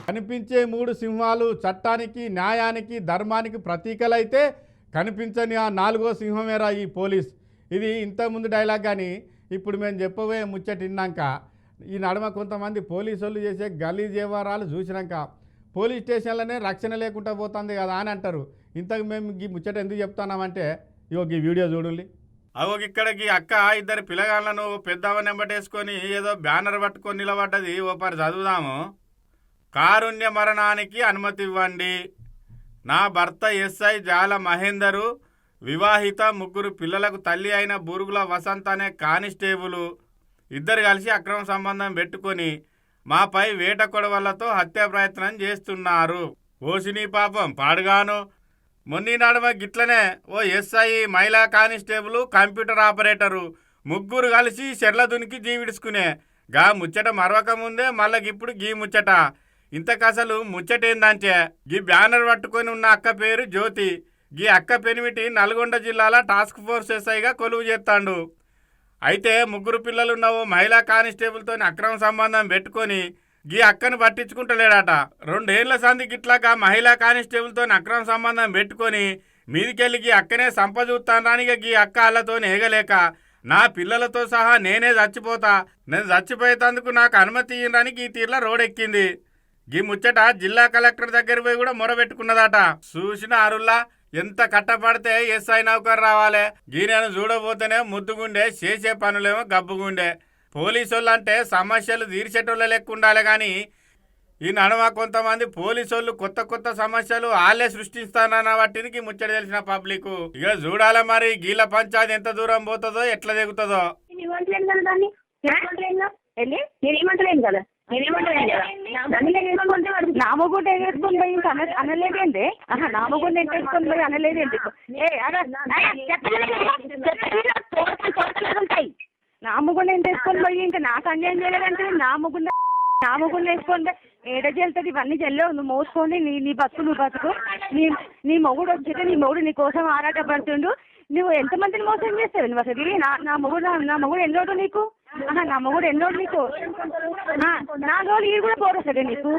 కనిపించే మూడు సింహాలు చట్టానికి, న్యాయానికి, ధర్మానికి ప్రతీకలైతే కనిపించని ఆ నాలుగో సింహమేరా ఈ పోలీస్. ఇది ఇంతకుముందు డైలాగ్. కానీ ఇప్పుడు మేము చెప్పబోయే ముచ్చట విన్నాక ఈ నడుమ కొంతమంది పోలీసు వాళ్ళు చేసే గలీజ్ వ్యవహారాలు చూసినాక పోలీస్ స్టేషన్లోనే రక్షణ లేకుండా పోతుంది కదా అని అంటారు. ఇంతకు మేము ఈ ముచ్చట ఎందుకు చెప్తున్నామంటే ఇగో ఈ వీడియో చూడండి. ఇక్కడికి అక్క ఇద్దరు పిల్లగాళ్ళను పెద్దవని వెంబటేసుకొని ఏదో బ్యానర్ పట్టుకొని నిలబడ్డది. ఓపరి చదువుదాము. కారుణ్య మరణానికి అనుమతి ఇవ్వండి. నా భర్త ఎస్ఐ జాల మహేందరు వివాహిత, 3 పిల్లలకు తల్లి అయిన బూరుగుల వసంత్ అనే కానిస్టేబుల్ ఇద్దరు కలిసి అక్రమ సంబంధం పెట్టుకొని మాపై వేట కొడవలతో హత్యా ప్రయత్నం చేస్తున్నారు. ఓసిని పాపం పాడుగాను. మొన్నీ నడుమ గిట్లనే ఓ ఎస్ఐ, మహిళా కానిస్టేబుల్, కంప్యూటర్ ఆపరేటరు 3 కలిసి చెర్ల దునికి జీవిడుచుకునే గా ముచ్చట మరవక ముందే మళ్ళీ ఇప్పుడు గీ ముచ్చట. ఇంతకసలు ముచ్చటేందంటే గీ బ్యానర్ పట్టుకొని ఉన్న అక్క పేరు జ్యోతి. గీ అక్క పెనిమిటి నల్గొండ జిల్లాల టాస్క్ ఫోర్స్ ఎస్ఐగా కొలువు చేస్తాడు. అయితే 3 పిల్లలున్న ఓ మహిళా కానిస్టేబుల్తో అక్రమ సంబంధం పెట్టుకొని గీ అక్కను పట్టించుకుంటలేడట. 2 ఏళ్ల సంది గిట్లాగా మహిళా కానిస్టేబుల్తో అక్రమ సంబంధం పెట్టుకొని మీదికెళ్ళి గీ అక్కనే సంపజూస్తానికి గీ అక్క అల్లతో ఏగలేక నా పిల్లలతో సహా నేనే చచ్చిపోతా, నేను చచ్చిపోయేందుకు నాకు అనుమతి ఇయ్యడానికి ఈ తీర్ల రోడెక్కింది. గీ ముచ్చట జిల్లా కలెక్టర్ దగ్గర పోయి కూడా మొరబెట్టుకున్నదట. చూసిన అరుల్లా ఎంత కట్టపడితే ఎస్ఐ నౌకర్ రావాలి. గీనెను చూడబోతేనే ముద్దుగుండే, చేసే పనులేమో గబ్బుగుండే. పోలీసోళ్ళు అంటే సమస్యలు తీర్చేటోళ్ళ లెక్క ఉండాలి. కానీ ఈ నడుమ కొంతమంది పోలీసోళ్ళు కొత్త కొత్త సమస్యలు వాళ్ళే సృష్టిస్తానన్న వాటికి ముచ్చట తెలిసిన పబ్లిక్ ఇక చూడాలి. మరి గీల పంచాయతీ ఎంత దూరం పోతుందో, ఎట్లా దిగుతుందో. నేనేమంటలేను కదా, నామగుండ ఎగేసుకొని పోయి ఇంకా అనలేదేంటి? నామగుండ ఎగేసుకొని పోయి అనలేదేంటి? నామగుండ ఎంటేసుకొని పోయి ఇంకా నాకు అన్యాయం చేయలేదంటే నామగుండ వేసుకొని ఏడ చెల్తుంది. ఇవన్నీ చెల్లవు. నువ్వు మోసుకొని నీ బతుకు నువ్వు బతుకు. నీ మొగుడు వచ్చితే నీ మొగుడు నీ కోసం ఆరాటపడుతుండు. నువ్వు ఎంతమందిని మోసం చేస్తావు నువ్వు అసలు? నా మొగుడు ఎన్నోడు నీకు? నా మొగుడు ఎన్నోడు నీకు? 4 రోజులు ఈడు కూడా పోరొస్తాడు నీకు.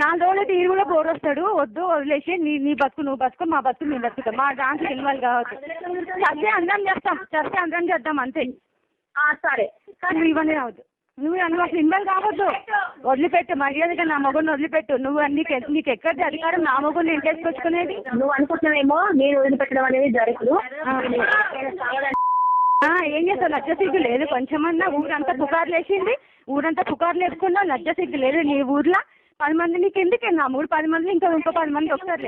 4 రోజులు అయితే ఈడు కూడా పోరొస్తాడు. వద్దు, వదిలేసి నీ బతుకు నువ్వు బతుకు, మా బతుకు మేము బతుకుతాం. మా దాంట్లో ఇన్వాల్వ్ కావచ్చు. చస్తే అందరం చేద్దాం అంతే. సరే, నువ్వు ఇవన్నీ రావద్దు. నువ్వు అసలు ఇన్వాల్వ్ కావద్దు. వదిలిపెట్టు, మర్యాదగా నా మొగుడిని వదిలిపెట్టు. నువ్వు నీకు ఎక్కడిది అధికారం నా మొగుడిని ఎంటేసుకొచ్చుకునేది? నువ్వు అనుకుంటున్నావేమో నేను వదిలిపెట్టడం అనేది జరగదు. ఏం చేస్తావు? లజ్జ సిగ్గు లేదు కొంచెమన్నా? ఊరంతా పుకార్లు వేసింది, ఊరంతా పుకార్లు వేసుకున్నావు. లజ్జ సిగ్గు లేదు నీ ఊర్లో? 10 మంది నీకు ఎందుకు? నా మూడు 10 మంది, ఇంకో 10 మంది ఒకసారి